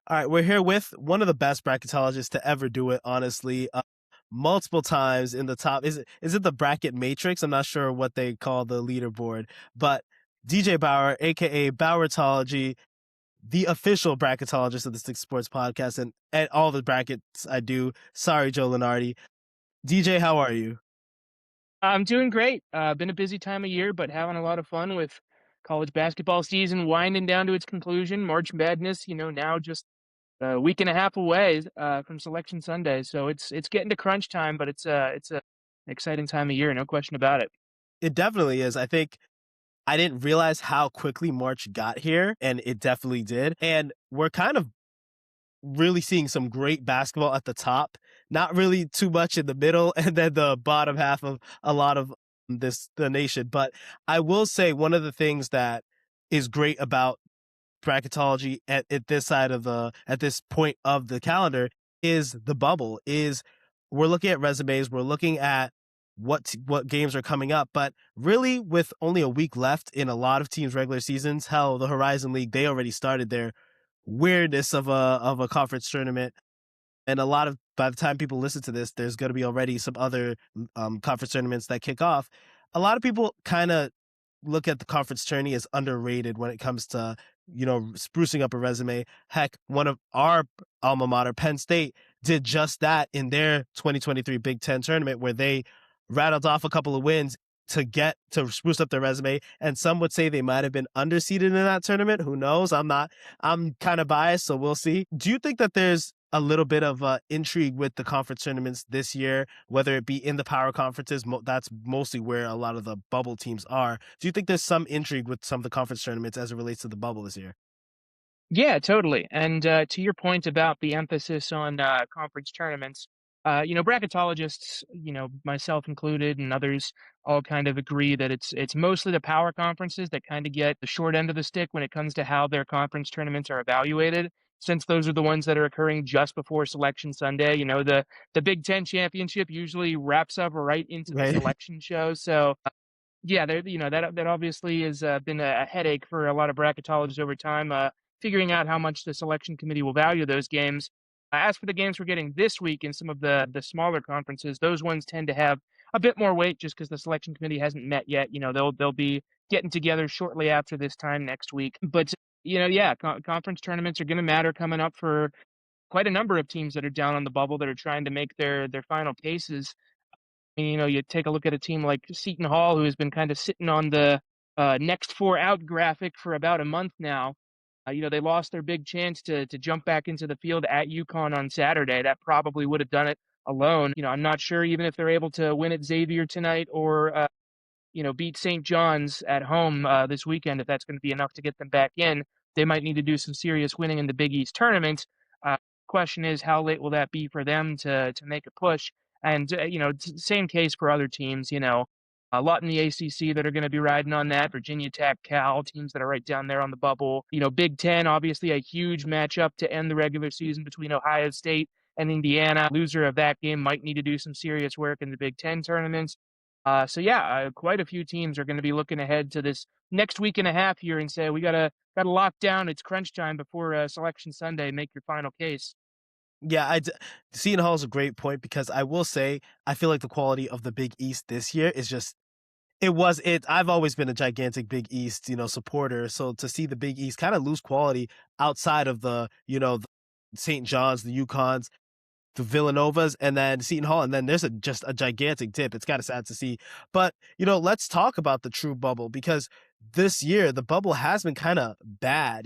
All right, we're here with one of the best bracketologists to ever do it, honestly. Multiple times in the top. Is it the bracket matrix? I'm not sure what they call the leaderboard, but DJ Bauer, aka Bauertology, the official bracketologist of the Six Sports Podcast, and all the brackets I do. Sorry, Joe Lenardi. DJ, how are you? I'm doing great. Been a busy time of year, but having a lot of fun with college basketball season winding down to its conclusion. March Madness, now just a week and a half away from Selection Sunday, so it's getting to crunch time, but it's a exciting time of year, no question about it. It definitely is. I think I didn't realize how quickly March got here, and it definitely did. And we're kind of really seeing some great basketball at the top, not really too much in the middle, and then the bottom half of a lot of the nation. But I will say one of the things that is great about bracketology at this side of the at this point of the calendar is the bubble. Is we're looking at resumes, we're looking at what games are coming up, but really with only a week left in a lot of teams' regular seasons, hell, the Horizon League, they already started their weirdness of a conference tournament. And a lot of by the time people listen to this, there's going to be already some other conference tournaments that kick off. A lot of people kind of look at the conference tourney as underrated when it comes to sprucing up a resume. Heck, one of our alma mater, Penn State, did just that in their 2023 Big Ten tournament, where they rattled off a couple of wins to get to spruce up their resume. And some would say they might have been underseeded in that tournament. Who knows? I'm kind of biased, so we'll see. Do you think that there's a little bit of intrigue with the conference tournaments this year, whether it be in the power conferences? That's mostly where a lot of the bubble teams are. Do you think there's some intrigue with some of the conference tournaments as it relates to the bubble this year? Yeah, totally. And to your point about the emphasis on conference tournaments, bracketologists, myself included, and others all kind of agree that it's mostly the power conferences that kind of get the short end of the stick when it comes to how their conference tournaments are evaluated, since those are the ones that are occurring just before Selection Sunday. The Big Ten championship usually wraps up right into the Right. selection show, so yeah, that obviously has been a headache for a lot of bracketologists over time, figuring out how much the selection committee will value those games. As for the games we're getting this week in some of the smaller conferences, those ones tend to have a bit more weight just because the selection committee hasn't met yet. They'll be getting together shortly after this time next week. But yeah, conference tournaments are going to matter coming up for quite a number of teams that are down on the bubble that are trying to make their final cases. You take a look at a team like Seton Hall, who has been kind of sitting on the next four out graphic for about a month now. They lost their big chance to jump back into the field at UConn on Saturday. That probably would have done it alone. I'm not sure even if they're able to win at Xavier tonight or beat St. John's at home this weekend. If that's going to be enough to get them back in, they might need to do some serious winning in the Big East tournament. Question is, how late will that be for them to make a push? And same case for other teams. A lot in the ACC that are going to be riding on that. Virginia Tech, Cal, teams that are right down there on the bubble. Big Ten, obviously a huge matchup to end the regular season between Ohio State and Indiana. Loser of that game might need to do some serious work in the Big Ten tournaments. So yeah, quite a few teams are going to be looking ahead to this next week and a half here and say we gotta lock down. It's crunch time before Selection Sunday. Make your final case. Yeah, Seton Hall is a great point because I will say I feel like the quality of the Big East this year is just it. I've always been a gigantic Big East, supporter. So to see the Big East kind of lose quality outside of the St. John's, the UConns, the Villanovas, and then Seton Hall, and then there's just a gigantic dip. It's kind of sad to see. But, let's talk about the true bubble because this year the bubble has been kind of bad.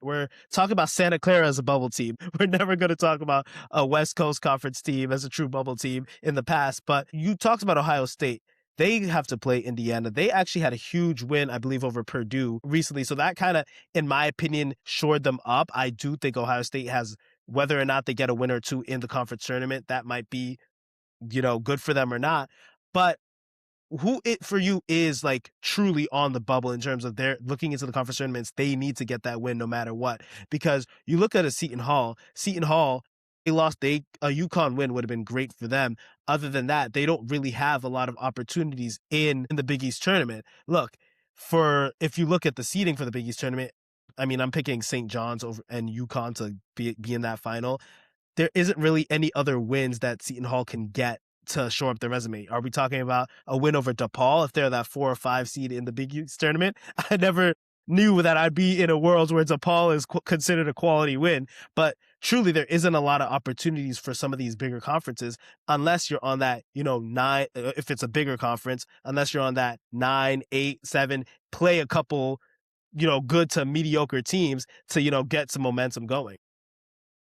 We're talking about Santa Clara as a bubble team. We're never going to talk about a West Coast Conference team as a true bubble team in the past. But you talked about Ohio State. They have to play Indiana. They actually had a huge win, I believe, over Purdue recently. So that kind of, in my opinion, shored them up. I do think Ohio State has, whether or not they get a win or two in the conference tournament, that might be, good for them or not. But who it for you is like truly on the bubble in terms of their looking into the conference tournaments, they need to get that win no matter what. Because you look at a Seton Hall, they lost a UConn win would have been great for them. Other than that, they don't really have a lot of opportunities in the Big East tournament. Look, for if you look at the seeding for the Big East tournament, I mean, I'm picking St. John's over and UConn to be in that final. There isn't really any other wins that Seton Hall can get to shore up their resume. Are we talking about a win over DePaul if they're that 4 or 5 seed in the Big East tournament? I never knew that I'd be in a world where DePaul is considered a quality win, but truly there isn't a lot of opportunities for some of these bigger conferences unless you're on that, nine, if it's a bigger conference, unless you're on that 9, 8, 7, play a couple, good to mediocre teams to, get some momentum going.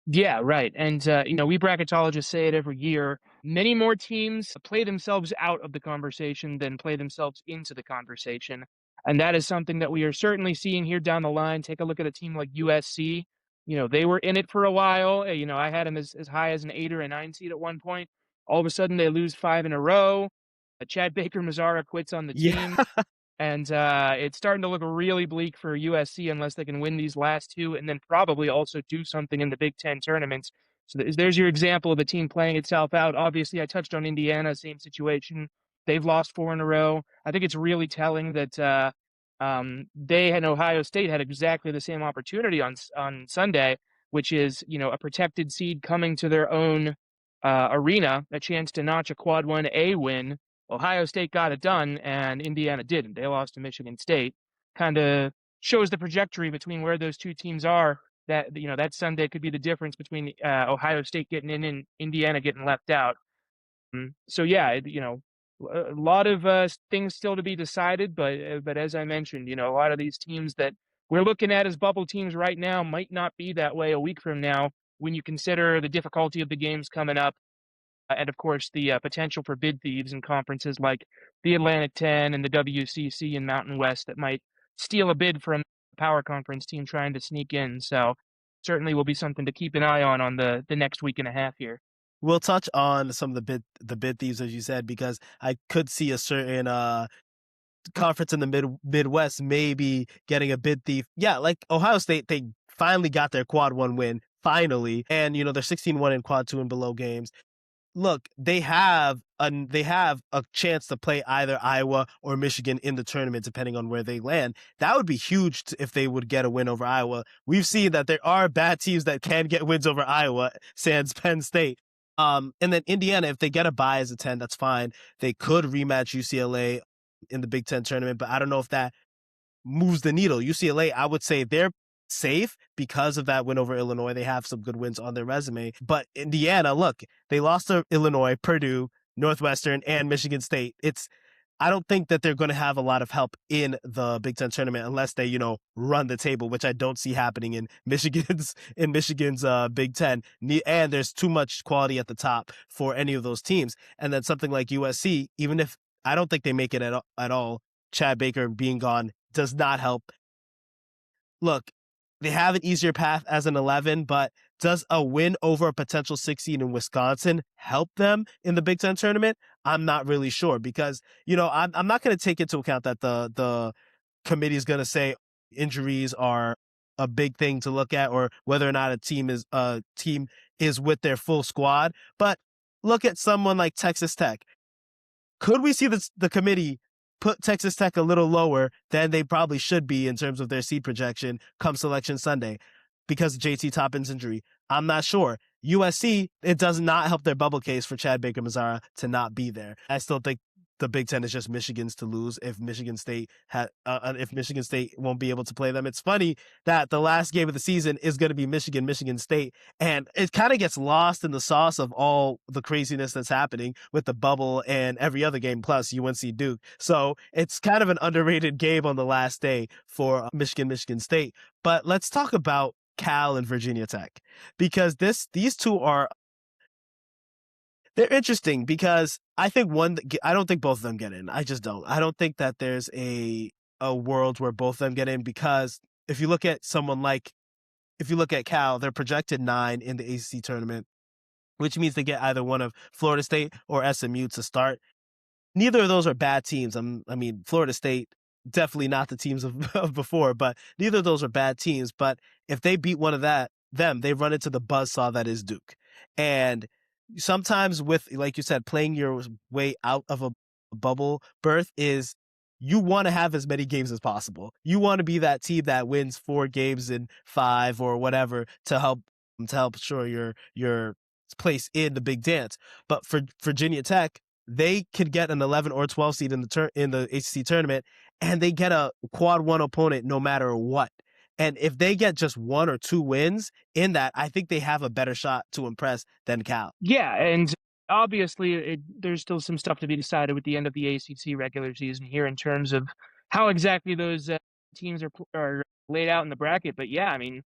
Yeah, right. And, we bracketologists say it every year. Many more teams play themselves out of the conversation than play themselves into the conversation. And that is something that we are certainly seeing here down the line. Take a look at a team like USC. They were in it for a while. I had them as high as an 8 or a 9 seed at one point. All of a sudden, they lose 5 in a row. Chad Baker Mazara quits on the Yeah. team. And it's starting to look really bleak for USC unless they can win these last two and then probably also do something in the Big Ten tournaments. So there's your example of a team playing itself out. Obviously, I touched on Indiana, same situation. They've lost 4 in a row. I think it's really telling that they and Ohio State had exactly the same opportunity on Sunday, which is a protected seed coming to their own arena, a chance to notch a quad 1A win. Ohio State got it done, and Indiana didn't. They lost to Michigan State. Kind of shows the trajectory between where those two teams are. That Sunday could be the difference between Ohio State getting in and Indiana getting left out. So yeah, a lot of things still to be decided, but as I mentioned, a lot of these teams that we're looking at as bubble teams right now might not be that way a week from now when you consider the difficulty of the games coming up and of course the potential for bid thieves in conferences like the Atlantic 10 and the WCC and Mountain West that might steal a bid from a power conference team trying to sneak in. So certainly will be something to keep an eye on the next week and a half here. We'll touch on some of the bid thieves, as you said, because I could see a certain conference in the Midwest maybe getting a bid thief. Yeah, like Ohio State, they finally got their quad 1 win, finally. And, they're 16-1 in quad 2 and below games. Look, they have a chance to play either Iowa or Michigan in the tournament, depending on where they land. That would be huge if they would get a win over Iowa. We've seen that there are bad teams that can get wins over Iowa, sans Penn State. And then Indiana, if they get a bye as a 10, that's fine. They could rematch UCLA in the Big Ten tournament, but I don't know if that moves the needle. UCLA, I would say they're safe because of that win over Illinois. They have some good wins on their resume. But Indiana, look, they lost to Illinois, Purdue, Northwestern, and Michigan State. I don't think that they're going to have a lot of help in the Big Ten tournament unless they, run the table, which I don't see happening in Michigan's Big Ten. And there's too much quality at the top for any of those teams. And then something like USC, even if I don't think they make it at all, Chad Baker being gone does not help. Look, they have an easier path as an 11, but does a win over a potential 16 in Wisconsin help them in the Big Ten tournament? I'm not really sure because, I'm not going to take into account that the committee is going to say injuries are a big thing to look at or whether or not a team is with their full squad. But look at someone like Texas Tech. Could we see the committee put Texas Tech a little lower than they probably should be in terms of their seed projection come Selection Sunday because of JT Toppin's injury? I'm not sure. USC, it does not help their bubble case for Chad Baker Mazara to not be there. I still think the Big Ten is just Michigan's to lose if Michigan State won't be able to play them. It's funny that the last game of the season is going to be Michigan State, and it kind of gets lost in the sauce of all the craziness that's happening with the bubble and every other game plus UNC Duke. So it's kind of an underrated game on the last day for Michigan State. But let's talk about Cal and Virginia Tech because these two they're interesting because I don't think both of them get in. I just don't. I don't think that there's a world where both of them get in because if you look at Cal, they're projected 9 in the ACC tournament, which means they get either one of Florida State or SMU to start. Neither of those are bad teams. Florida State, definitely not the teams of before, but neither of those are bad teams. But if they beat one of them, they run into the buzzsaw that is Duke. And sometimes with, like you said, playing your way out of a bubble berth is you want to have as many games as possible. You want to be that team that wins 4 games in 5 or whatever to help sure your place in the big dance. But for Virginia Tech, they could get an 11 or 12 seed in the ACC tournament, and they get a quad one opponent no matter what. And if they get just 1 or 2 wins in that, I think they have a better shot to impress than Cal. Yeah, and obviously, there's still some stuff to be decided with the end of the ACC regular season here in terms of how exactly those teams are laid out in the bracket. But yeah, I mean,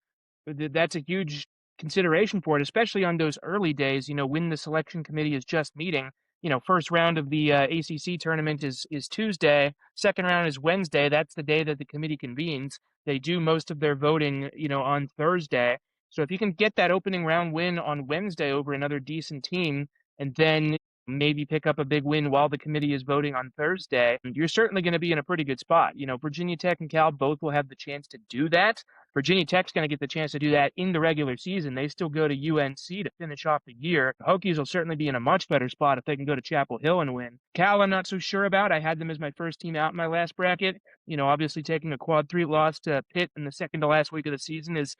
that's a huge consideration for it, especially on those early days. You know, when the selection committee is just meeting. You know, first round of the ACC tournament is Tuesday. Second round is Wednesday. That's the day that the committee convenes. They do most of their voting, you know, on Thursday. So if you can get that opening round win on Wednesday over another decent team, and then maybe pick up a big win while the committee is voting on Thursday, you're certainly going to be in a pretty good spot. You know, Virginia Tech and Cal both will have the chance to do that. Virginia Tech's going to get the chance to do that in the regular season. They still go to UNC to finish off the year. The Hokies will certainly be in a much better spot if they can go to Chapel Hill and win. Cal, I'm not so sure about. I had them as my first team out in my last bracket. You know, obviously taking a quad 3 loss to Pitt in the second to last week of the season is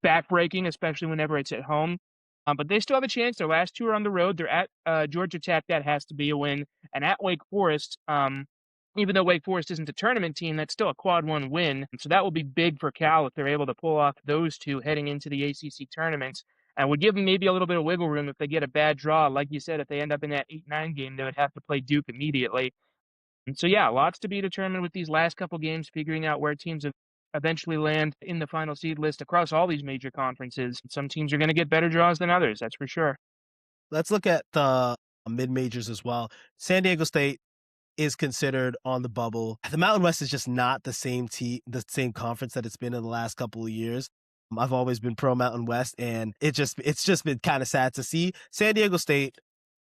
backbreaking, especially whenever it's at home. But they still have a chance. Their last 2 are on the road. They're at Georgia Tech. That has to be a win. And at Wake Forest, even though Wake Forest isn't a tournament team, that's still a quad 1 win. So that will be big for Cal if they're able to pull off those 2 heading into the ACC tournament. And would give them maybe a little bit of wiggle room if they get a bad draw. Like you said, if they end up in that 8-9 game, they would have to play Duke immediately. And so, yeah, lots to be determined with these last couple games, figuring out where teams eventually land in the final seed list across all these major conferences. Some teams are going to get better draws than others, that's for sure. Let's look at the mid majors as well. San Diego State is considered on the bubble. The Mountain West is just not the same conference that it's been in the last couple of years. I've always been pro Mountain West, and it's just been kind of sad to see. San Diego State,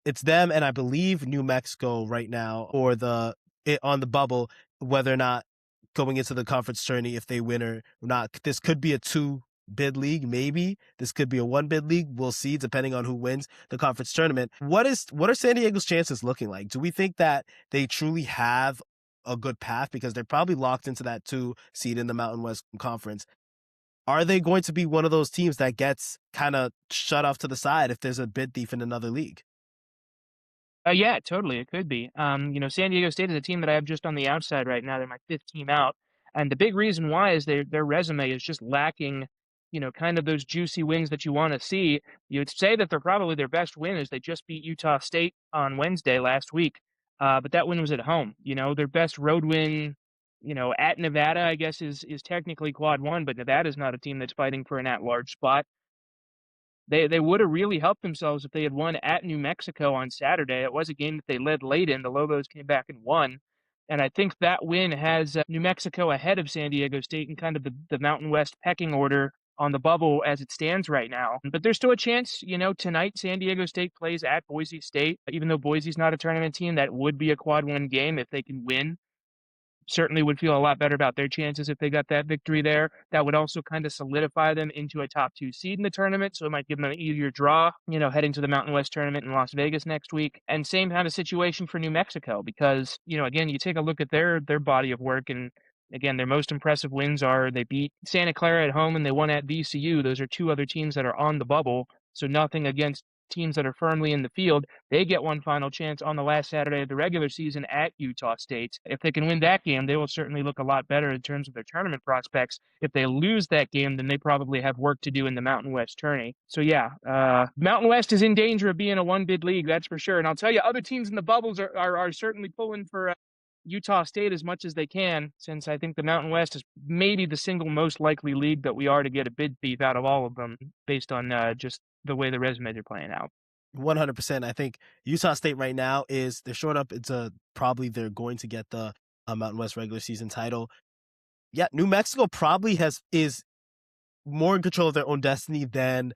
it's them and I believe New Mexico right now, or on the bubble, whether or not going into the conference tourney, if they win or not. This could be a 2-bid league, maybe. This could be a 1-bid league. We'll see, depending on who wins the conference tournament. What are San Diego's chances looking like? Do we think that they truly have a good path, because they're probably locked into that 2 seed in the Mountain West Conference? Are they going to be one of those teams that gets kind of shut off to the side if there's a bid thief in another league? Yeah, totally. It could be. You know, San Diego State is a team that I have just on the outside right now. They're my 5th team out. And the big reason why is their resume is just lacking, you know, kind of those juicy wins that you want to see. You would say that they're probably their best win is they just beat Utah State on Wednesday last week. But that win was at home. You know, their best road win, you know, at Nevada, I guess, is technically quad 1, but Nevada's not a team that's fighting for an at-large spot. They would have really helped themselves if they had won at New Mexico on Saturday. It was a game that they led late in. The Lobos came back and won. And I think that win has New Mexico ahead of San Diego State in kind of the Mountain West pecking order on the bubble as it stands right now. But there's still a chance, you know, tonight San Diego State plays at Boise State. Even though Boise's not a tournament team, that would be a quad 1 game if they can win. Certainly would feel a lot better about their chances if they got that victory there. That would also kind of solidify them into a top 2 seed in the tournament, so it might give them an easier draw, you know, heading to the Mountain West tournament in Las Vegas next week. And same kind of situation for New Mexico, because, you know, again, you take a look at their body of work, and again, their most impressive wins are they beat Santa Clara at home and they won at VCU. Those are 2 other teams that are on the bubble, so nothing against teams that are firmly in the field. They get one final chance on the last Saturday of the regular season at Utah State. If they can win that game, they will certainly look a lot better in terms of their tournament prospects. If they lose that game, then they probably have work to do in the Mountain West tourney. So yeah, Mountain West is in danger of being a 1-bid league, that's for sure. And I'll tell you, other teams in the bubbles are certainly pulling for Utah State as much as they can, since I think the Mountain West is maybe the single most likely league that we are to get a bid thief out of all of them, based on just the way the resumes are playing out. 100%. I think Utah State right now they're short up. Probably they're going to get the Mountain West regular season title. Yeah, New Mexico probably is more in control of their own destiny than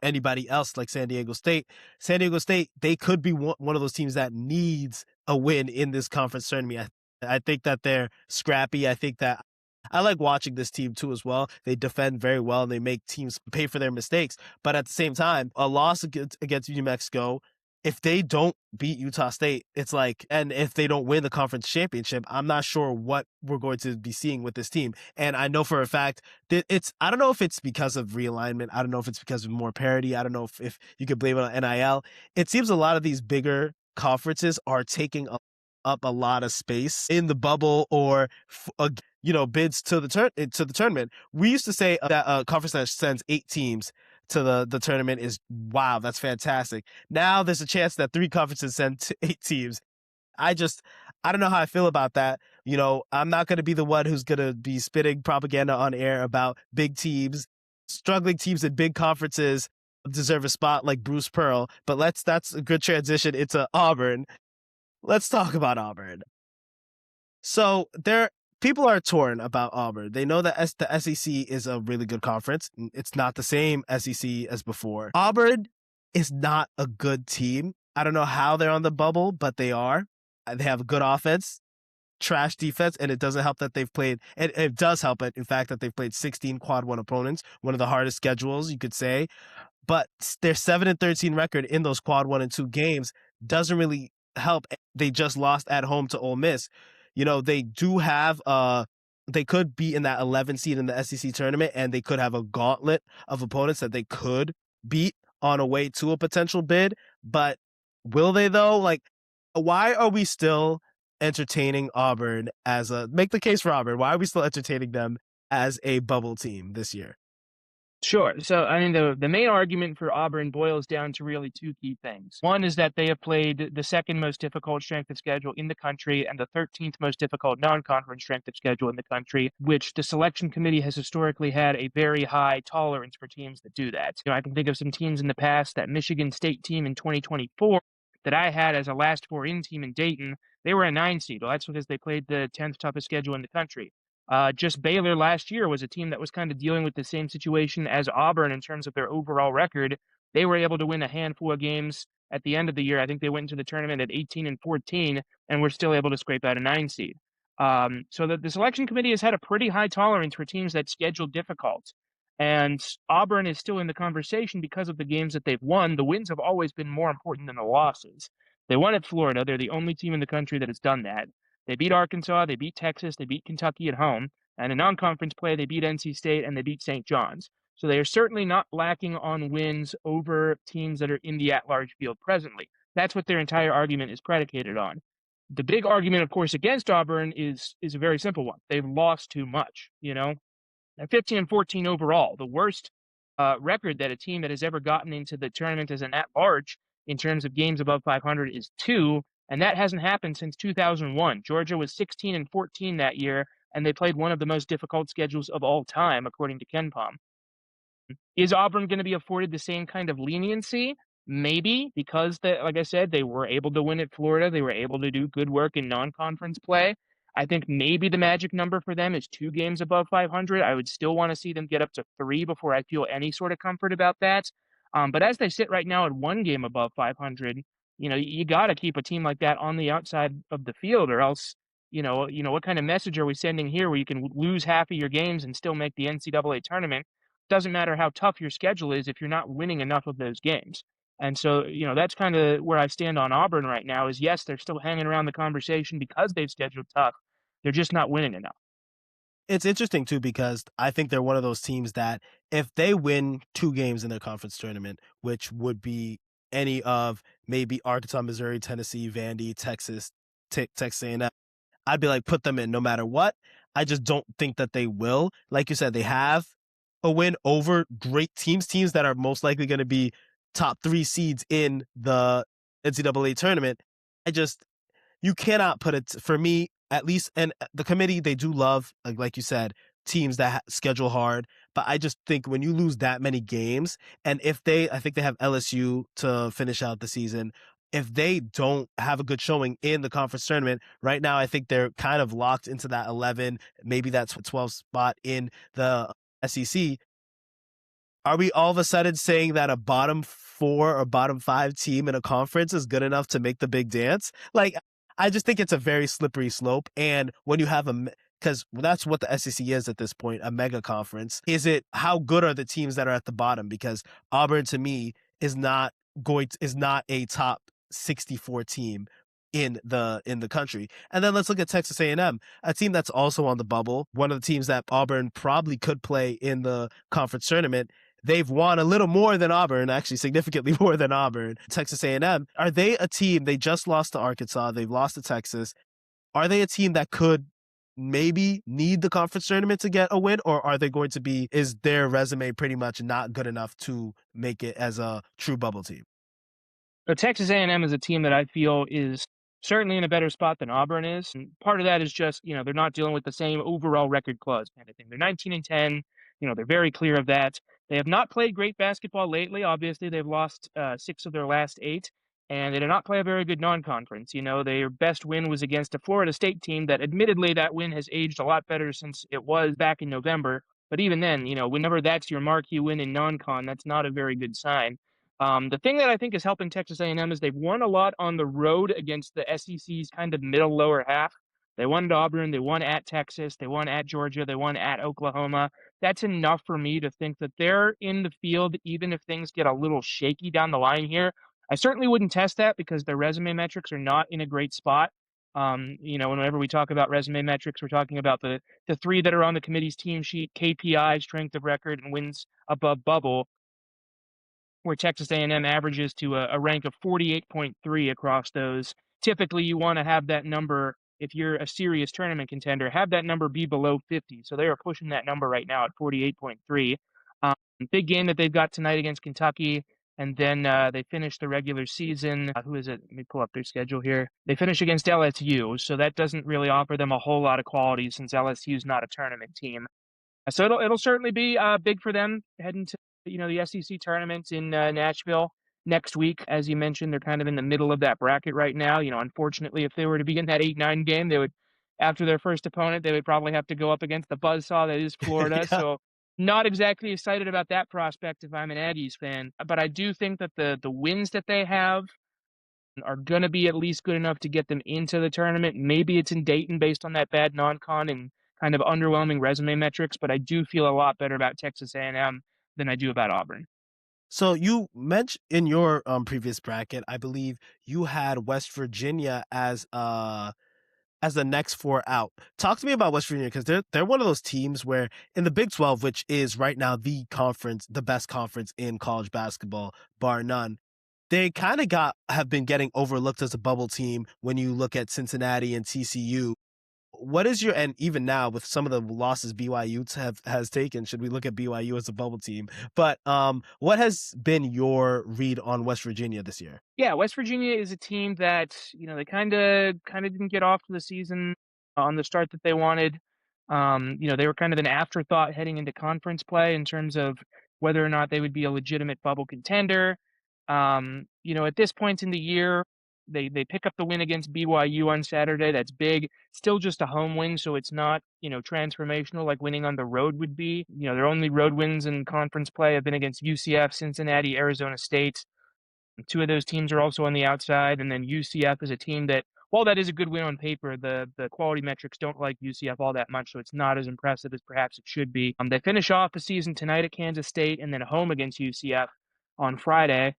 anybody else, like San Diego State. San Diego State, they could be one of those teams that needs a win in this conference tournament. I think that they're scrappy. I think that I like watching this team too as well. They defend very well and they make teams pay for their mistakes. But at the same time, a loss against New Mexico if they don't beat Utah State, it's like, and if they don't win the conference championship, I'm not sure what we're going to be seeing with this team. And I know for a fact that I don't know if it's because of realignment. I don't know if it's because of more parity. I don't know if you could blame it on NIL. It seems a lot of these bigger conferences are taking up a lot of space in the bubble or, bids to the tournament. We used to say that a conference that sends 8 teams to the tournament is, wow, that's fantastic. Now there's a chance that 3 conferences send 8 teams. I don't know how I feel about that. I'm not going to be the one who's going to be spitting propaganda on air about big teams. Struggling teams in big conferences deserve a spot like Bruce Pearl, but that's a good transition into Auburn. Let's talk about Auburn. So people are torn about Auburn. They know that the SEC is a really good conference. It's not the same SEC as before. Auburn is not a good team. I don't know how they're on the bubble, but they are. They have a good offense, trash defense, and it doesn't help that they've played, and it does help it, in fact, that they've played 16 quad one opponents, one of the hardest schedules, you could say. But their 7-13 record in those quad 1 and 2 games doesn't really help. They just lost at home to Ole Miss. They do have they could be in that 11 seed in the SEC tournament, and they could have a gauntlet of opponents that they could beat on a way to a potential bid. But will they though? Like, why are we still entertaining Auburn make the case for Auburn? Why are we still entertaining them as a bubble team this year? Sure. So, I mean, the main argument for Auburn boils down to really 2 key things. One is that they have played the second most difficult strength of schedule in the country and the 13th most difficult non-conference strength of schedule in the country, which the selection committee has historically had a very high tolerance for teams that do that. I can think of some teams in the past, that Michigan State team in 2024 that I had as a last 4-in team in Dayton. They were a 9 seed. Well, that's because they played the 10th toughest schedule in the country. Just Baylor last year was a team that was kind of dealing with the same situation as Auburn in terms of their overall record. They were able to win a handful of games at the end of the year. I think they went into the tournament at 18-14 and were still able to scrape out a 9 seed. So the selection committee has had a pretty high tolerance for teams that schedule difficult. And Auburn is still in the conversation because of the games that they've won. The wins have always been more important than the losses. They won at Florida. They're the only team in the country that has done that. They beat Arkansas, they beat Texas, they beat Kentucky at home, and in non-conference play, they beat NC State and they beat St. John's. So they are certainly not lacking on wins over teams that are in the at-large field presently. That's what their entire argument is predicated on. The big argument, of course, against Auburn is a very simple one. They've lost too much, At 15-14 overall, the worst record that a team that has ever gotten into the tournament as an at-large in terms of games above 500 is 2. And that hasn't happened since 2001. Georgia was 16-14 that year, and they played one of the most difficult schedules of all time, according to KenPom. Is Auburn going to be afforded the same kind of leniency? Maybe, because, like I said, they were able to win at Florida. They were able to do good work in non-conference play. I think maybe the magic number for them is 2 games above 500. I would still want to see them get up to 3 before I feel any sort of comfort about that. But as they sit right now at 1 game above 500, you got to keep a team like that on the outside of the field, or else, what kind of message are we sending here where you can lose half of your games and still make the NCAA tournament? Doesn't matter how tough your schedule is if you're not winning enough of those games. And so, that's kind of where I stand on Auburn right now is, yes, they're still hanging around the conversation because they've scheduled tough. They're just not winning enough. It's interesting, too, because I think they're one of those teams that if they win 2 games in their conference tournament, which would be any of maybe Arkansas, Missouri, Tennessee, Vandy, Texas, Texas A&M, I'd be like, put them in no matter what. I just don't think that they will. Like you said, they have a win over great teams that are most likely going to be top 3 seeds in the NCAA tournament. You cannot put it, for me, at least, and the committee, they do love, like you said, teams that schedule hard. But I just think when you lose that many games, and I think they have LSU to finish out the season. If they don't have a good showing in the conference tournament, right now, I think they're kind of locked into that 11, maybe that's 12 spot in the SEC. Are we all of a sudden saying that a bottom 4 or bottom 5 team in a conference is good enough to make the big dance? Like, I just think it's a very slippery slope. And when you have because that's what the SEC is at this point, a mega conference. How good are the teams that are at the bottom? Because Auburn, to me, is not a top 64 team in the country. And then let's look at Texas A&M, a team that's also on the bubble, one of the teams that Auburn probably could play in the conference tournament. They've won a little more than Auburn, actually significantly more than Auburn. Texas A&M, are they a team? They just lost to Arkansas. They've lost to Texas. Are they a team that could maybe need the conference tournament to get a win, or are they going to be, is their resume pretty much not good enough to make it as a true bubble team? So Texas A&M is a team that I feel is certainly in a better spot than Auburn is. And part of that is just, they're not dealing with the same overall record clause kind of thing. They're 19-10. They're very clear of that. They have not played great basketball lately. Obviously, they've lost 6 of their last 8, and they did not play a very good non-conference. Their best win was against a Florida State team that admittedly that win has aged a lot better since it was back in November. But even then, whenever that's your marquee win in non-con, that's not a very good sign. The thing that I think is helping Texas A&M is they've won a lot on the road against the SEC's kind of middle lower half. They won at Auburn, they won at Texas, they won at Georgia, they won at Oklahoma. That's enough for me to think that they're in the field, even if things get a little shaky down the line here. I certainly wouldn't test that because their resume metrics are not in a great spot. Whenever we talk about resume metrics, we're talking about the 3 that are on the committee's team sheet: KPI, strength of record, and wins above bubble, where Texas A&M averages to a rank of 48.3 across those. Typically, you want to have that number, if you're a serious tournament contender, have that number be below 50. So they are pushing that number right now at 48.3. Big game that they've got tonight against Kentucky. And then they finish the regular season. Who is it? Let me pull up their schedule here. They finish against LSU, so that doesn't really offer them a whole lot of quality since LSU's not a tournament team. So it'll certainly be big for them heading to the SEC tournament in Nashville next week. As you mentioned, they're kind of in the middle of that bracket right now. Unfortunately, if they were to be in that 8-9 game, they would, after their first opponent, they would probably have to go up against the buzzsaw that is Florida. Yeah. So not exactly excited about that prospect if I'm an Aggies fan. But I do think that the wins that they have are going to be at least good enough to get them into the tournament. Maybe it's in Dayton based on that bad non-con and kind of underwhelming resume metrics, but I do feel a lot better about Texas A&M than I do about Auburn. So you mentioned in your previous bracket, I believe you had West Virginia as the next 4 out. Talk to me about West Virginia, because they're one of those teams where in the Big 12, which is right now the best conference in college basketball, bar none, they kind of have been getting overlooked as a bubble team when you look at Cincinnati and TCU. What is and even now with some of the losses BYU has taken, should we look at BYU as a bubble team? But what has been your read on West Virginia this year? Yeah, West Virginia is a team that, they kind of didn't get off to the season on the start that they wanted. They were kind of an afterthought heading into conference play in terms of whether or not they would be a legitimate bubble contender. At this point in the year, they pick up the win against BYU on Saturday. That's big. Still just a home win, so it's not, transformational like winning on the road would be. Their only road wins in conference play have been against UCF, Cincinnati, Arizona State. 2 of those teams are also on the outside, and then UCF is a team that, while that is a good win on paper, the quality metrics don't like UCF all that much, so it's not as impressive as perhaps it should be. They finish off the season tonight at Kansas State and then home against UCF on Friday.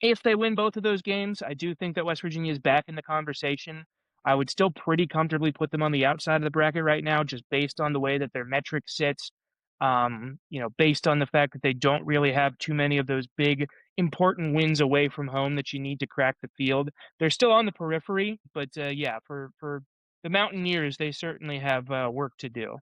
If they win both of those games, I do think that West Virginia is back in the conversation. I would still pretty comfortably put them on the outside of the bracket right now, just based on the way that their metric sits. Based on the fact that they don't really have too many of those big, important wins away from home that you need to crack the field. They're still on the periphery, but for the Mountaineers, they certainly have work to do.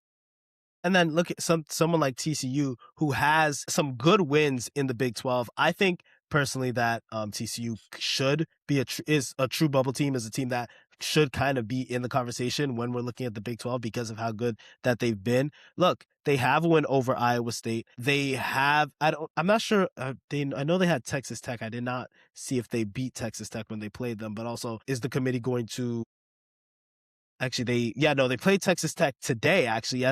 And then look at someone like TCU, who has some good wins in the Big 12. I think personally that TCU should be is a true bubble team, is a team that should kind of be in the conversation when we're looking at the Big 12 because of how good that they've been. Look, they have a win over Iowa State. They have, I'm not sure. I know they had Texas Tech. I did not see if they beat Texas Tech when they played them, but also, is the committee going to actually, they played Texas Tech today, actually,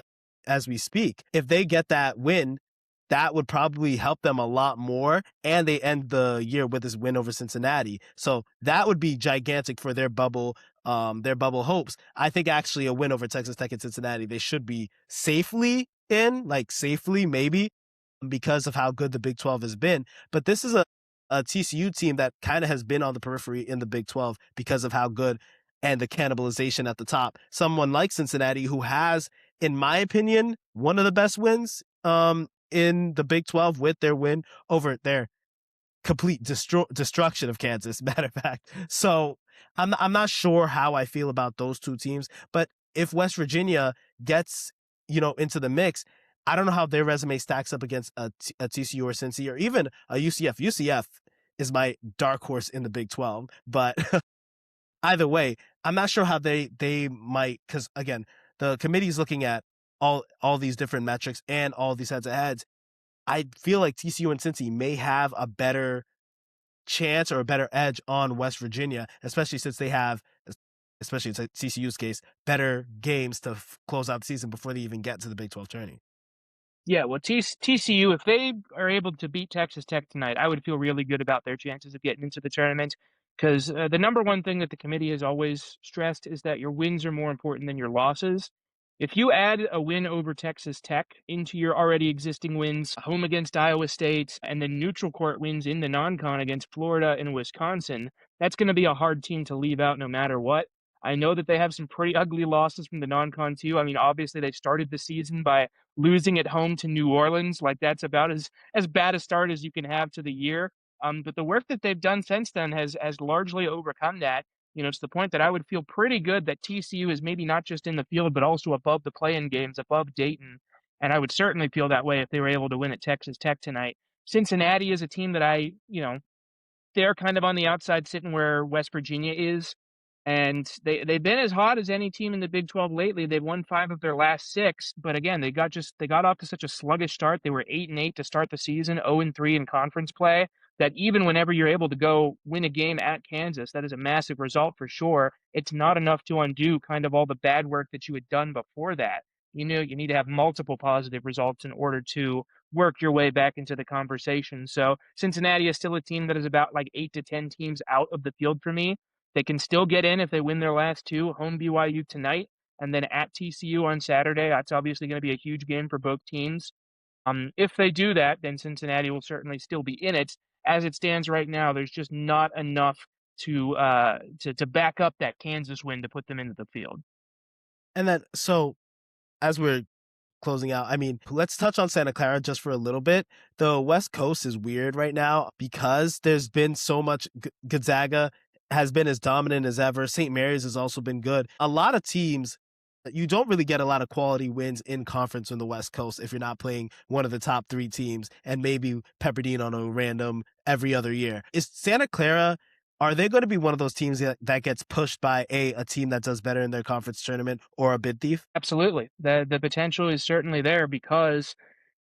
as we speak. If they get that win, that would probably help them a lot more. And they end the year with this win over Cincinnati. So that would be gigantic for their bubble hopes. I think actually a win over Texas Tech and Cincinnati, they should be safely in, maybe, because of how good the Big 12 has been. But this is a TCU team that kind of has been on the periphery in the Big 12 because of how good and the cannibalization at the top. Someone like Cincinnati, who has, in my opinion, one of the best wins in the Big 12 with their win over their complete destruction of Kansas, matter of fact. So I'm not sure how I feel about those two teams, but if West Virginia gets, into the mix, I don't know how their resume stacks up against a TCU or Cincy or even a UCF. UCF is my dark horse in the Big 12, but either way, I'm not sure how they might, because again, the committee's looking at all these different metrics and all these heads to heads. I feel like TCU and Cincy may have a better chance or a better edge on West Virginia, especially since they have, especially in TCU's case, better games to close out the season before they even get to the Big 12 tourney. Yeah, well, TCU, if they are able to beat Texas Tech tonight, I would feel really good about their chances of getting into the tournament because the number one thing that the committee has always stressed is that your wins are more important than your losses. If you add a win over Texas Tech into your already existing wins, home against Iowa State, and then neutral court wins in the non-con against Florida and Wisconsin, that's going to be a hard team to leave out no matter what. I know that they have some pretty ugly losses from the non-con too. I mean, obviously they started the season by losing at home to New Orleans. Like that's about as bad a start as you can have to the year. But the work that they've done since then has largely overcome that. To the point that I would feel pretty good that TCU is maybe not just in the field, but also above the play-in games, above Dayton. And I would certainly feel that way if they were able to win at Texas Tech tonight. Cincinnati is a team that they're kind of on the outside sitting where West Virginia is. And they've been as hot as any team in the Big 12 lately. They've won 5 of their last 6, but again, they got off to such a sluggish start. They were 8-8 to start the season, 0-3 in conference play. That even whenever you're able to go win a game at Kansas, that is a massive result for sure. It's not enough to undo kind of all the bad work that you had done before that. You need to have multiple positive results in order to work your way back into the conversation. So Cincinnati is still a team that is about like 8 to 10 teams out of the field for me. They can still get in if they win their last 2, home BYU tonight, and then at TCU on Saturday. That's obviously going to be a huge game for both teams. If they do that, then Cincinnati will certainly still be in it. As it stands right now, there's just not enough to back up that Kansas win to put them into the field. And then, so as we're closing out, I mean, let's touch on Santa Clara just for a little bit. The West Coast is weird right now because there's been so much. Gonzaga has been as dominant as ever. St. Mary's has also been good. A lot of teams, you don't really get a lot of quality wins in conference on the West Coast if you're not playing one of the top 3 teams and maybe Pepperdine on a random every other year. Is Santa Clara, are they going to be one of those teams that gets pushed by a team that does better in their conference tournament or a bid thief? Absolutely. The potential is certainly there because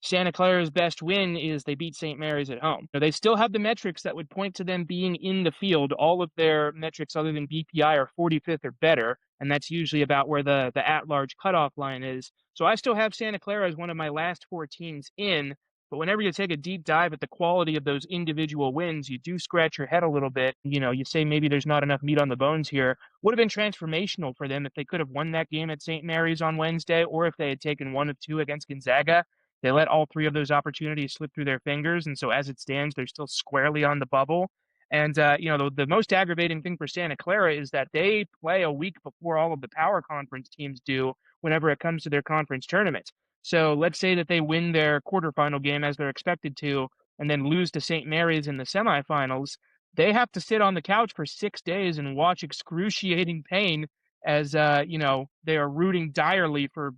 Santa Clara's best win is they beat St. Mary's at home. Now, they still have the metrics that would point to them being in the field. All of their metrics other than BPI are 45th or better, and that's usually about where the at-large cutoff line is. So I still have Santa Clara as one of my last 4 teams in, but whenever you take a deep dive at the quality of those individual wins, you do scratch your head a little bit. You say maybe there's not enough meat on the bones here. Would have been transformational for them if they could have won that game at St. Mary's on Wednesday, or if they had taken 1 of 2 against Gonzaga. They let all 3 of those opportunities slip through their fingers, and so as it stands, they're still squarely on the bubble. And the most aggravating thing for Santa Clara is that they play a week before all of the power conference teams do whenever it comes to their conference tournament. So let's say that they win their quarterfinal game as they're expected to, and then lose to St. Mary's in the semifinals. They have to sit on the couch for 6 days and watch excruciating pain as they are rooting direly for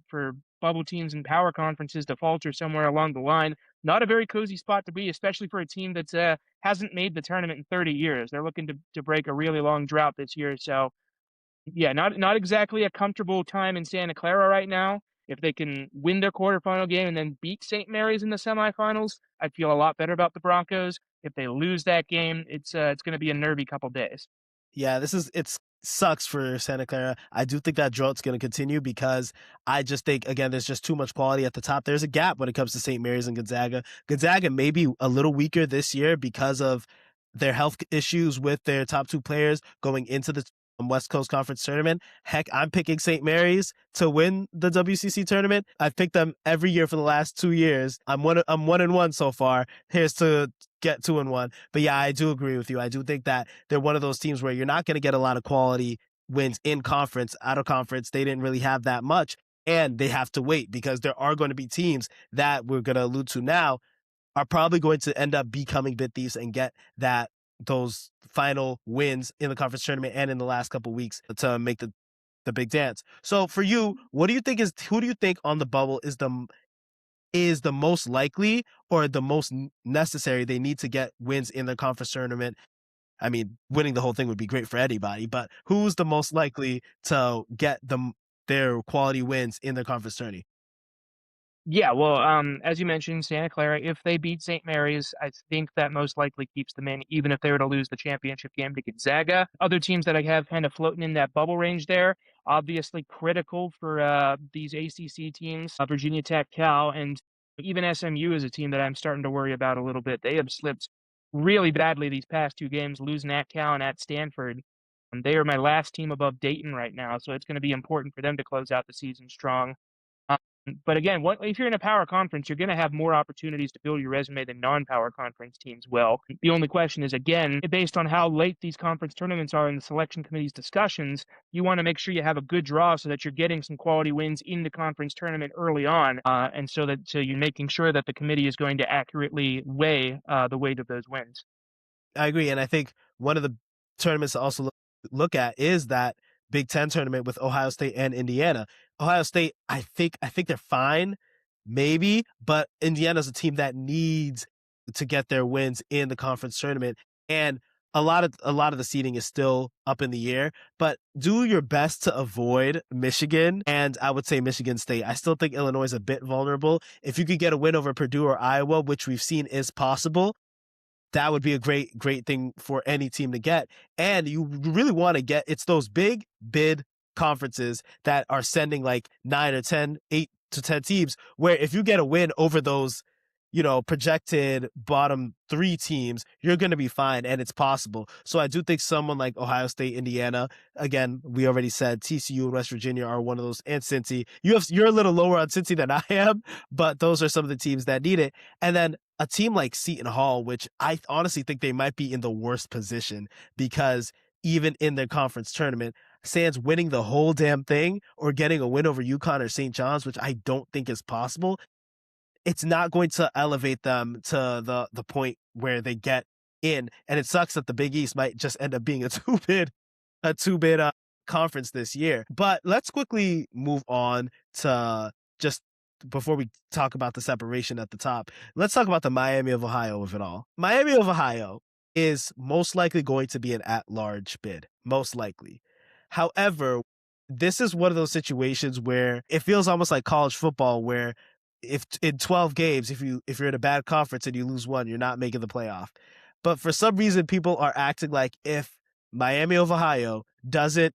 bubble teams and power conferences to falter somewhere along the line. Not a very cozy spot to be, especially for a team that hasn't made the tournament in 30 years. They're looking to break a really long drought this year. So yeah, not exactly a comfortable time in Santa Clara right now. If they can win their quarterfinal game and then beat St. Mary's in the semifinals, I'd feel a lot better about the Broncos. If they lose that game, it's going to be a nervy couple days. Yeah, it sucks for Santa Clara. I do think that drought's going to continue because I just think, again, there's just too much quality at the top. There's a gap when it comes to St. Mary's and Gonzaga. Gonzaga may be a little weaker this year because of their health issues with their top 2 players going into the West Coast Conference tournament. Heck, I'm picking St. Mary's to win the WCC tournament. I've picked them every year for the last 2 years. I'm 1-1 so far. Here's to get 2-1. But yeah, I do agree with you. I do think that they're one of those teams where you're not going to get a lot of quality wins in conference. Out of conference, they didn't really have that much. And they have to wait because there are going to be teams that we're going to allude to now are probably going to end up becoming bid thieves and get those final wins in the conference tournament and in the last couple weeks to make the big dance. So for you, who do you think on the bubble is the most likely or the most necessary they need to get wins in the conference tournament? I mean, winning the whole thing would be great for anybody, but who's the most likely to get their quality wins in the conference tourney? Yeah, well, as you mentioned, Santa Clara, if they beat St. Mary's, I think that most likely keeps them in, even if they were to lose the championship game to Gonzaga. Other teams that I have kind of floating in that bubble range there, obviously critical for these ACC teams, Virginia Tech, Cal, and even SMU is a team that I'm starting to worry about a little bit. They have slipped really badly these past two games, losing at Cal and at Stanford. They are my last team above Dayton right now, so it's going to be important for them to close out the season strong. But again, if you're in a power conference, you're going to have more opportunities to build your resume than non-power conference teams will. The only question is, again, based on how late these conference tournaments are in the selection committee's discussions, you want to make sure you have a good draw so that you're getting some quality wins in the conference tournament early on, and so you're making sure that the committee is going to accurately weigh the weight of those wins. I agree, and I think one of the tournaments to also look at is that Big Ten tournament with Ohio State and Indiana. Ohio State, I think they're fine, maybe, but Indiana's a team that needs to get their wins in the conference tournament, and a lot of the seeding is still up in the air. But do your best to avoid Michigan, and I would say Michigan State. I still think Illinois is a bit vulnerable. If you could get a win over Purdue or Iowa, which we've seen is possible, that would be a great thing for any team to get. And you really want to get, it's those big bid conferences that are sending like 9 or 10, 8 to 10 teams, where if you get a win over those, projected bottom three teams, you're going to be fine and it's possible. So I do think someone like Ohio State, Indiana, again, we already said TCU and West Virginia are one of those, and Cincy. You're a little lower on Cincy than I am, but those are some of the teams that need it. And then a team like Seton Hall, which I honestly think they might be in the worst position because even in their conference tournament, sans winning the whole damn thing or getting a win over UConn or St. John's, which I don't think is possible, it's not going to elevate them to the point where they get in. And it sucks that the Big East might just end up being a two bid conference this year. But let's quickly move on to just before we talk about the separation at the top. Let's talk about the Miami of Ohio of it all. Miami of Ohio is most likely going to be an at-large bid, most likely. However, this is one of those situations where it feels almost like college football, where if in 12 games, if you're in a bad conference and you lose one, you're not making the playoff. But for some reason, people are acting like if Miami of Ohio doesn't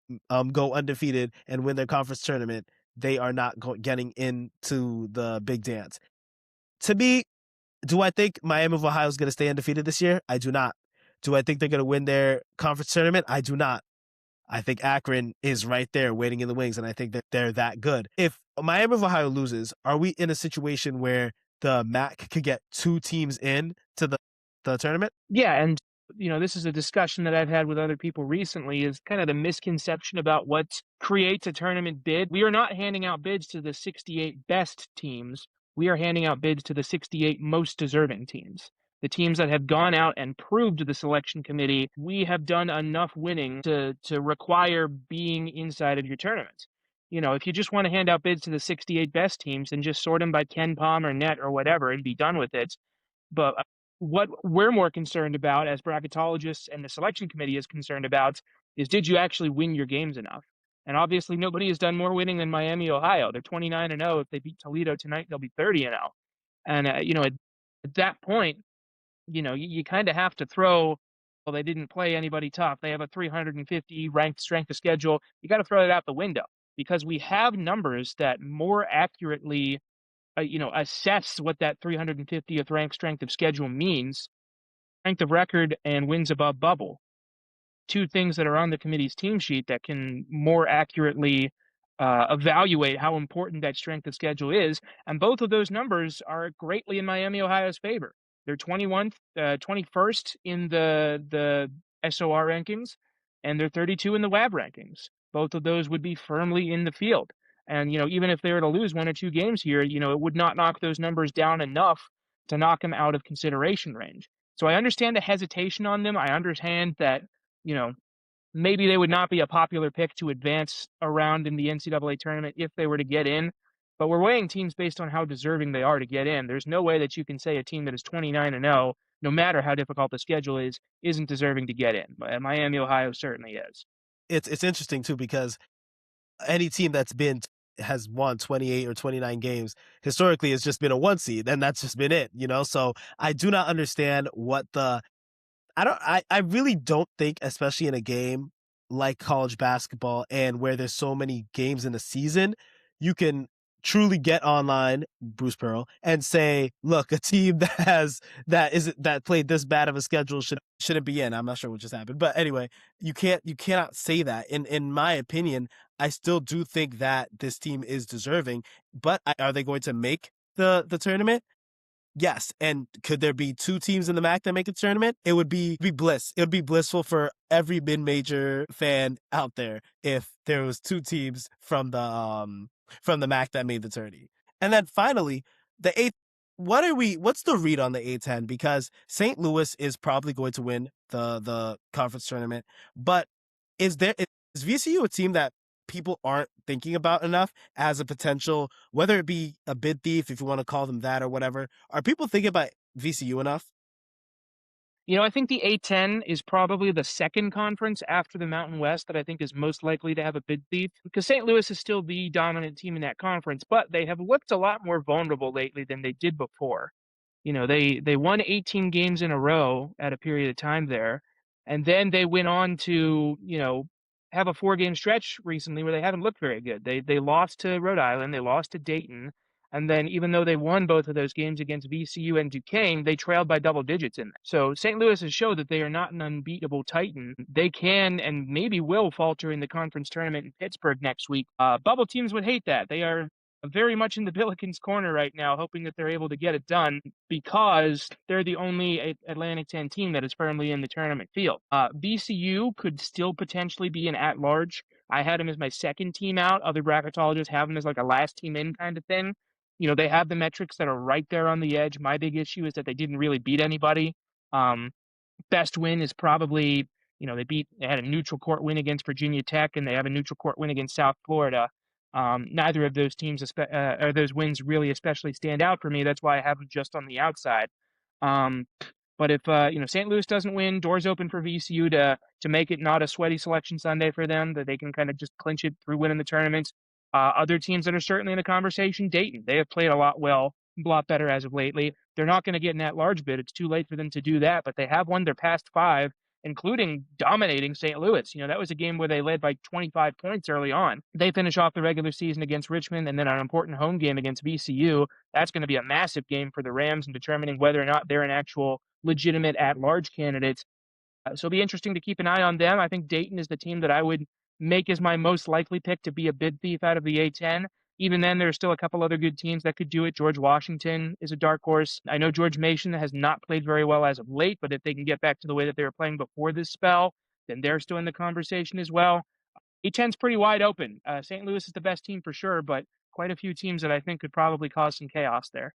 go undefeated and win their conference tournament, they are not getting into the big dance. To me, do I think Miami of Ohio is going to stay undefeated this year? I do not. Do I think they're going to win their conference tournament? I do not. I think Akron is right there waiting in the wings, and I think that they're that good. If Miami of Ohio loses, are we in a situation where the MAC could get two teams in to the tournament? Yeah, and this is a discussion that I've had with other people recently, is kind of the misconception about what creates a tournament bid. We are not handing out bids to the 68 best teams. We are handing out bids to the 68 most deserving teams. The teams that have gone out and proved to the selection committee, we have done enough winning to require being inside of your tournament. If you just want to hand out bids to the 68 best teams, then just sort them by Ken Palm or net or whatever and be done with it. But what we're more concerned about as bracketologists and the selection committee is concerned about is, did you actually win your games enough? And obviously nobody has done more winning than Miami, Ohio. They're 29-0. If they beat Toledo tonight, they'll be 30-0. And at that point, you kind of have to throw, well, they didn't play anybody tough. They have a 350 ranked strength of schedule. You got to throw that out the window, because we have numbers that more accurately assess what that 350th ranked strength of schedule means, strength of record and wins above bubble. two things that are on the committee's team sheet that can more accurately evaluate how important that strength of schedule is. And both of those numbers are greatly in Miami, Ohio's favor. They're 21st in the SOR rankings, and they're 32 in the WAB rankings. Both of those would be firmly in the field. And, even if they were to lose one or two games here, it would not knock those numbers down enough to knock them out of consideration range. So I understand the hesitation on them. I understand that, you know, maybe they would not be a popular pick to advance around in the NCAA tournament if they were to get in. But we're weighing teams based on how deserving they are to get in. There's no way that you can say a team that is 29-0, no matter how difficult the schedule is, isn't deserving to get in. Miami, Ohio certainly is. It's interesting too because any team has won 28 or 29 games historically has just been a one seed, and that's just been it, So I do not understand what the I really don't think, especially in a game like college basketball and where there's so many games in the season, you can truly get online, Bruce Pearl, and say, look, a team that played this bad of a schedule shouldn't be in. I'm not sure what just happened. But anyway, you cannot say that. In my opinion, I still do think that this team is deserving, but are they going to make the tournament? Yes, and could there be two teams in the MAC that make a tournament? It would be bliss. It would be blissful for every mid-major fan out there if there was two teams from the MAC that made the tourney. And then finally, the eighth. What's the read on the A10? Because St. Louis is probably going to win the conference tournament, but is VCU a team that people aren't thinking about enough as a potential, whether it be a bid thief, if you want to call them that or whatever? Are people thinking about VCU enough? I think the A10 is probably the second conference after the Mountain West that I think is most likely to have a bid thief, because St. Louis is still the dominant team in that conference, but they have looked a lot more vulnerable lately than they did before. They won 18 games in a row at a period of time there, and then they went on to, have a 4-game stretch recently where they haven't looked very good. They lost to Rhode Island, they lost to Dayton, and then even though they won both of those games against VCU and Duquesne, they trailed by double digits in there. So St. Louis has showed that they are not an unbeatable Titan. They can and maybe will falter in the conference tournament in Pittsburgh next week. Bubble teams would hate that. They are very much in the Billikens' corner right now, hoping that they're able to get it done because they're the only Atlantic 10 team that is firmly in the tournament field. VCU could still potentially be an at-large. I had them as my second team out. Other bracketologists have them as like a last team in kind of thing. They have the metrics that are right there on the edge. My big issue is that they didn't really beat anybody. Best win is probably, they had a neutral court win against Virginia Tech, and they have a neutral court win against South Florida. Neither of those teams or those wins really especially stand out for me. That's why I have them just on the outside. But if St. Louis doesn't win, doors open for VCU to make it not a sweaty selection Sunday for them, that they can kind of just clinch it through winning the tournaments. Other teams that are certainly in the conversation, Dayton. They have played a lot better as of lately. They're not going to get in that large bid. It's too late for them to do that, but they have won their past 5, including dominating St. Louis. That was a game where they led by 25 points early on. They finish off the regular season against Richmond and then an important home game against VCU. That's going to be a massive game for the Rams in determining whether or not they're an actual legitimate at-large candidate. So it'll be interesting to keep an eye on them. I think Dayton is the team that I would make as my most likely pick to be a bid thief out of the A10. Even then, there's still a couple other good teams that could do it. George Washington is a dark horse. I know George Mason has not played very well as of late, but if they can get back to the way that they were playing before this spell, then they're still in the conversation as well. A10's pretty wide open. St. Louis is the best team for sure, but quite a few teams that I think could probably cause some chaos there.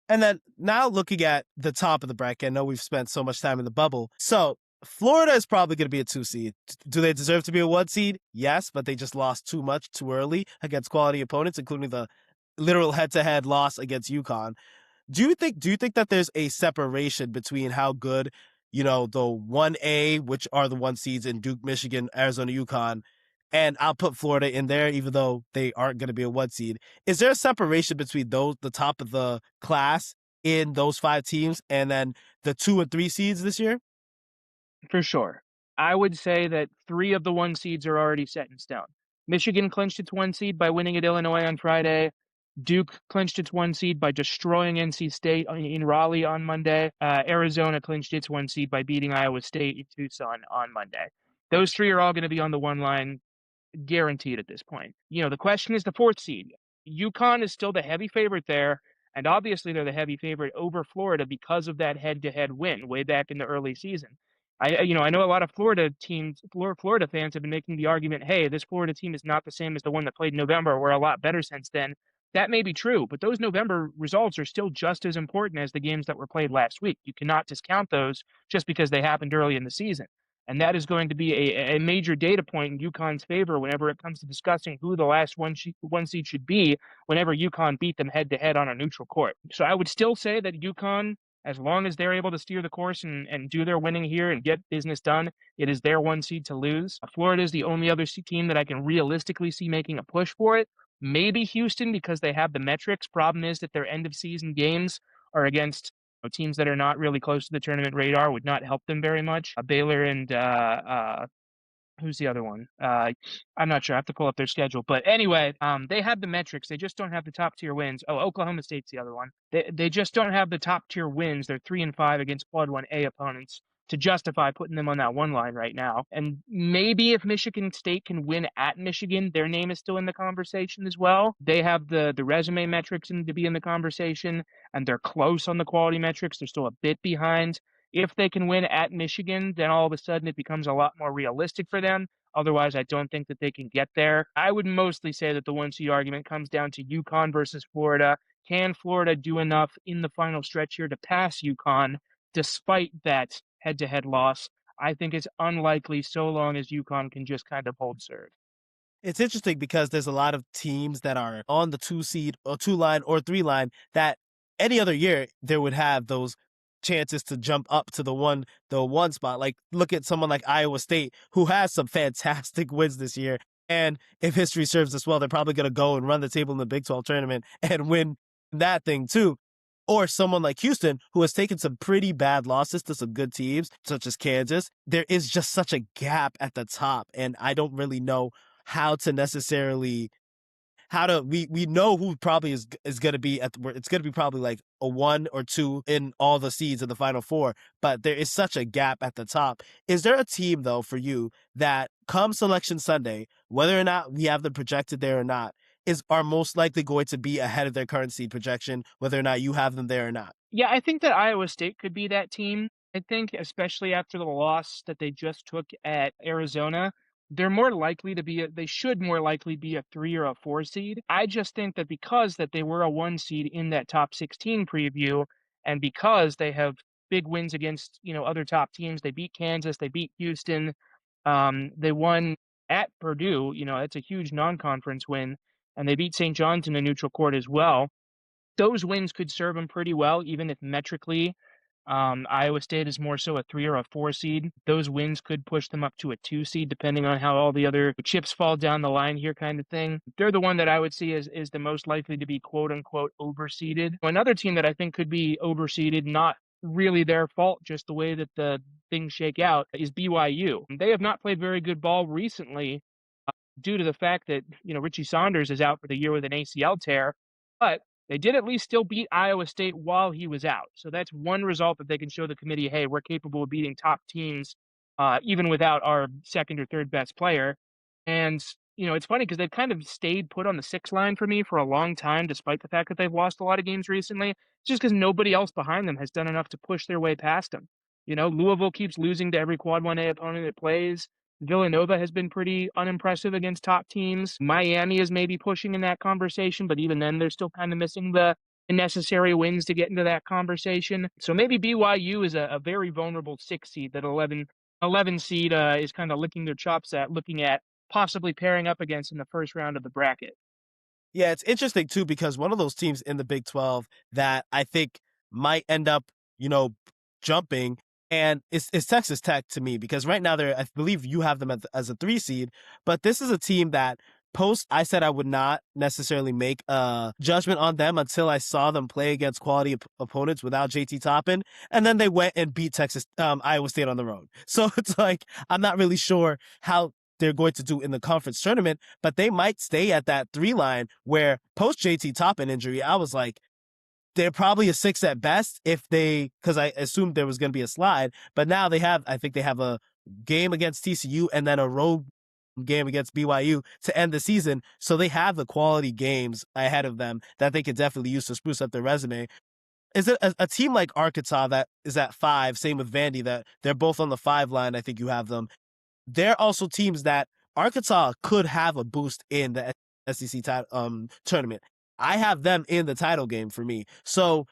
And then now looking at the top of the bracket, I know we've spent so much time in the bubble. So Florida is probably going to be a 2 seed. Do they deserve to be a 1 seed? Yes, but they just lost too much too early against quality opponents, including the literal head-to-head loss against UConn. Do you think that there's a separation between how good, the 1A, which are the 1 seeds in Duke, Michigan, Arizona, UConn, and I'll put Florida in there, even though they aren't going to be a 1 seed. Is there a separation between the top of the class in those 5 teams, and then the 2 and 3 seeds this year? For sure. I would say that 3 of the 1 seeds are already set in stone. Michigan clinched its 1 seed by winning at Illinois on Friday. Duke clinched its 1 seed by destroying NC State in Raleigh on Monday. Arizona clinched its 1 seed by beating Iowa State in Tucson on Monday. Those three are all going to be on the one line, guaranteed at this point. The question is the 4th seed. UConn is still the heavy favorite there, and obviously they're the heavy favorite over Florida because of that head-to-head win way back in the early season. I know a lot of Florida fans have been making the argument, hey, this Florida team is not the same as the one that played in November. We're a lot better since then. That may be true, but those November results are still just as important as the games that were played last week. You cannot discount those just because they happened early in the season. And that is going to be a major data point in UConn's favor whenever it comes to discussing who the last one seed should be whenever UConn beat them head to head on a neutral court. So I would still say that UConn, as long as they're able to steer the course and do their winning here and get business done, it is their 1 seed to lose. Florida is the only other team that I can realistically see making a push for it. Maybe Houston because they have the metrics. Problem is that their end of season games are against teams that are not really close to the tournament radar, would not help them very much. Baylor and who's the other one? I'm not sure. I have to pull up their schedule. But anyway, they have the metrics. They just don't have the top tier wins. Oh, Oklahoma State's the other one. They just don't have the top tier wins. They're 3-5 against Quad 1A opponents to justify putting them on that one line right now. And maybe if Michigan State can win at Michigan, their name is still in the conversation as well. They have the resume metrics to be in the conversation, and they're close on the quality metrics. They're still a bit behind. If they can win at Michigan, then all of a sudden it becomes a lot more realistic for them. Otherwise, I don't think that they can get there. I would mostly say that the 1 seed argument comes down to UConn versus Florida. Can Florida do enough in the final stretch here to pass UConn despite that head-to-head loss? I think it's unlikely so long as UConn can just kind of hold serve. It's interesting because there's a lot of teams that are on the 2 seed or 2 line or 3 line that any other year they would have those chances to jump up to the one spot. Like look at someone like Iowa State who has some fantastic wins this year. And if history serves us well, they're probably going to go and run the table in the Big 12 tournament and win that thing too. Or someone like Houston, who has taken some pretty bad losses to some good teams, such as Kansas. There is just such a gap at the top, and I don't really know how to necessarily we know who probably is going to be it's going to be probably like a 1 or 2 in all the seeds in the Final Four, but there is such a gap at the top. Is there a team though for you that come Selection Sunday, whether or not we have them projected there or not, are most likely going to be ahead of their current seed projection, whether or not you have them there or not? Yeah, I think that Iowa State could be that team. I think, especially after the loss that they just took at Arizona, they should more likely be a 3 or a 4 seed. I just think that because that they were a 1 seed in that top 16 preview, and because they have big wins against, other top teams, they beat Kansas, they beat Houston, they won at Purdue, that's a huge non-conference win, and they beat St. John's in a neutral court as well. Those wins could serve them pretty well, even if metrically Iowa State is more so a 3 or a 4 seed. Those wins could push them up to a 2 seed, depending on how all the other chips fall down the line here, kind of thing. They're the one that I would see is the most likely to be quote unquote overseeded. Another team that I think could be overseeded, not really their fault, just the way that the things shake out, is BYU. They have not played very good ball recently due to the fact that, Richie Saunders is out for the year with an ACL tear, but they did at least still beat Iowa State while he was out. So that's one result that they can show the committee, hey, we're capable of beating top teams even without our second or third best player. And, it's funny because they've kind of stayed put on the 6 line for me for a long time, despite the fact that they've lost a lot of games recently. It's just because nobody else behind them has done enough to push their way past them. Louisville keeps losing to every Quad 1A opponent it plays. Villanova has been pretty unimpressive against top teams. Miami is maybe pushing in that conversation, but even then they're still kind of missing the necessary wins to get into that conversation. So maybe BYU is a very vulnerable 6 seed that 11 seed is kind of licking their chops at, looking at possibly pairing up against in the first round of the bracket. Yeah, it's interesting too because one of those teams in the Big 12 that I think might end up, jumping and it's Texas Tech to me because right now I believe you have them as a 3 seed, but this is a team that I said I would not necessarily make a judgment on them until I saw them play against quality opponents without JT Toppin, and then they went and beat Iowa State on the road. So it's like I'm not really sure how they're going to do in the conference tournament, but they might stay at that 3 line where post JT Toppin injury, I was like, they're probably a 6 at best if they, because I assumed there was going to be a slide, but now I think they have a game against TCU and then a road game against BYU to end the season. So they have the quality games ahead of them that they could definitely use to spruce up their resume. Is it a team like Arkansas that is at 5? Same with Vandy, that they're both on the 5 line. I think you have them. They're also teams that Arkansas could have a boost in the SEC tournament. I have them in the title game for me. So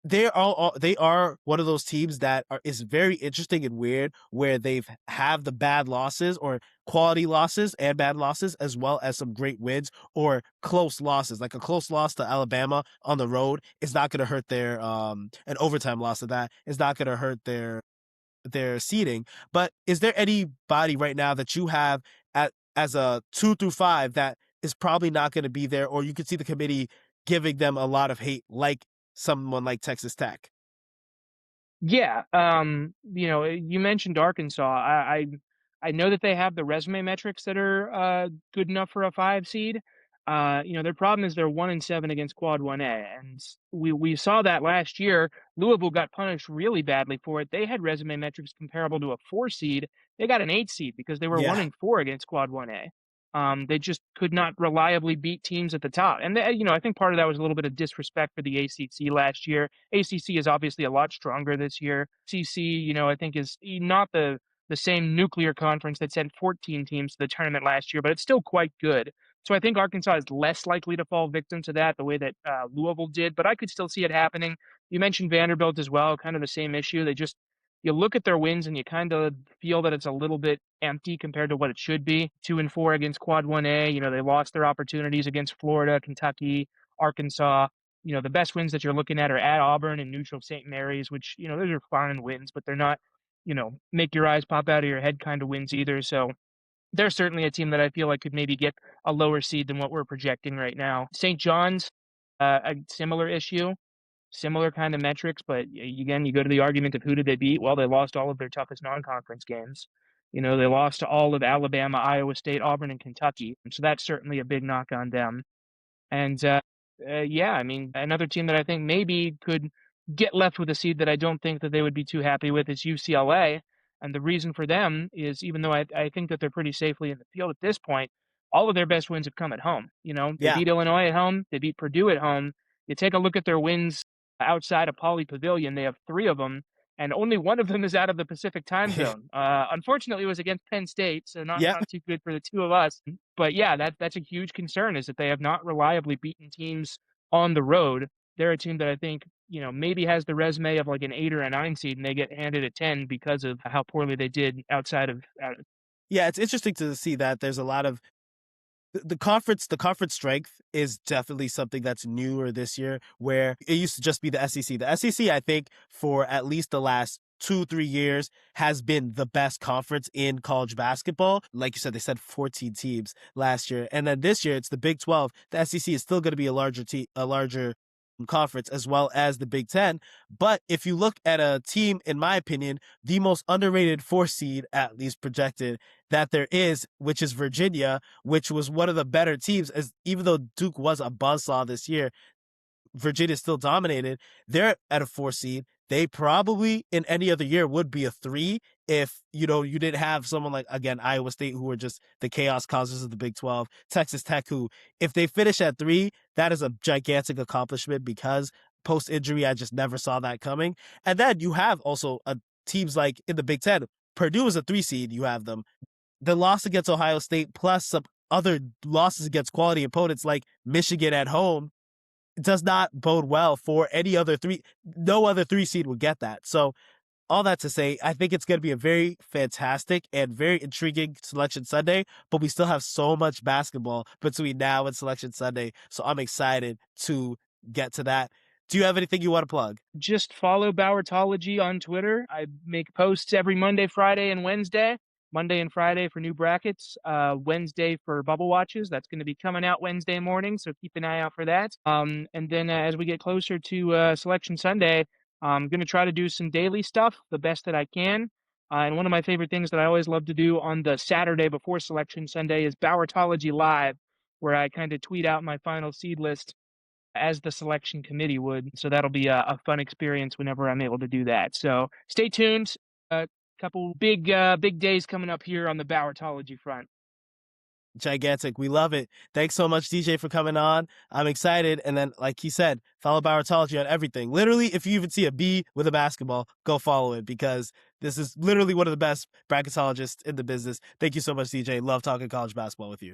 they are one of those teams that is very interesting and weird, where they've have the bad losses or quality losses and bad losses, as well as some great wins or close losses. Like a close loss to Alabama on the road is not going to hurt their an overtime loss of that is not going to hurt their seeding. But is there anybody right now that you have at as a 2 through 5 that is probably not going to be there, or you could see the committee giving them a lot of hate, like someone like Texas Tech? Yeah, you mentioned Arkansas. I know that they have the resume metrics that are good enough for a 5 seed. Their problem is they're 1-7 against Quad 1A, and we saw that last year. Louisville got punished really badly for it. They had resume metrics comparable to a 4 seed. They got an 8 seed because they were Yeah. 1-4 against Quad 1A. They just could not reliably beat teams at the top. And I think part of that was a little bit of disrespect for the ACC last year. ACC is obviously a lot stronger this year. CC, I think is not the same nuclear conference that sent 14 teams to the tournament last year, but it's still quite good. So I think Arkansas is less likely to fall victim to that the way that Louisville did, but I could still see it happening. You mentioned Vanderbilt as well, kind of the same issue. You look at their wins and you kind of feel that it's a little bit empty compared to what it should be. 2-4 against Quad 1A. They lost their opportunities against Florida, Kentucky, Arkansas. The best wins that you're looking at are at Auburn and neutral St. Mary's, which, those are fine wins, but they're not, make your eyes pop out of your head kind of wins either. So they're certainly a team that I feel like could maybe get a lower seed than what we're projecting right now. St. John's, a similar issue. Similar kind of metrics, but again, you go to the argument of who did they beat? Well, they lost all of their toughest non-conference games. They lost to all of Alabama, Iowa State, Auburn, and Kentucky. So that's certainly a big knock on them. And yeah, I mean, another team that I think maybe could get left with a seed that I don't think that they would be too happy with is UCLA. And the reason for them is, even though I think that they're pretty safely in the field at this point, all of their best wins have come at home. They Yeah. beat Illinois at home, they beat Purdue at home. You take a look at their wins outside of Pauley Pavilion, they have 3 of them, and only one of them is out of the Pacific time zone. Unfortunately, it was against Penn State, so not Yeah. not too good for the 2 of us. But yeah, that's a huge concern, is that they have not reliably beaten teams on the road. They're a team that I think, maybe has the resume of like an 8 or a 9 seed, and they get handed a 10 because of how poorly they did outside of. Yeah, it's interesting to see that there's a lot of the conference strength is definitely something that's newer this year, where it used to just be the SEC. The SEC, I think, for at least the last 2-3 years has been the best conference in college basketball. Like you said, they said 14 teams last year, and then this year it's the Big 12. The SEC is still going to be a larger conference, as well as the Big 10. But if you look at a team, in my opinion, the most underrated 4 seed, at least projected, that there is, which is Virginia, which was one of the better teams, as even though Duke was a buzzsaw this year, Virginia still dominated. They're at a 4 seed. They probably in any other year would be a 3 if you didn't have someone like, again, Iowa State, who were just the chaos causers of the Big 12, Texas Tech, who, if they finish at 3, that is a gigantic accomplishment, because post injury I just never saw that coming. And then you have also teams like in the Big 10. Purdue is a 3 seed. You have them. The loss against Ohio State plus some other losses against quality opponents like Michigan at home does not bode well for any other 3. No other 3 seed would get that. So all that to say, I think it's going to be a very fantastic and very intriguing Selection Sunday, but we still have so much basketball between now and Selection Sunday. So I'm excited to get to that. Do you have anything you want to plug? Just follow Bauertology on Twitter. I make posts every Monday, Friday, and Wednesday. Monday and Friday for new brackets. Wednesday for bubble watches. That's going to be coming out Wednesday morning, so keep an eye out for that. And then as we get closer to Selection Sunday, I'm going to try to do some daily stuff the best that I can. And one of my favorite things that I always love to do on the Saturday before Selection Sunday is Bauertology Live, where I kind of tweet out my final seed list as the selection committee would. So that'll be a fun experience whenever I'm able to do that. So stay tuned. A couple big days coming up here on the Bauertology front. Gigantic. We love it. Thanks so much, DJ, for coming on. I'm excited. And then, like he said, follow Bauertology on everything. Literally, if you even see a B with a basketball, go follow it because this is literally one of the best bracketologists in the business. Thank you so much, DJ. Love talking college basketball with you.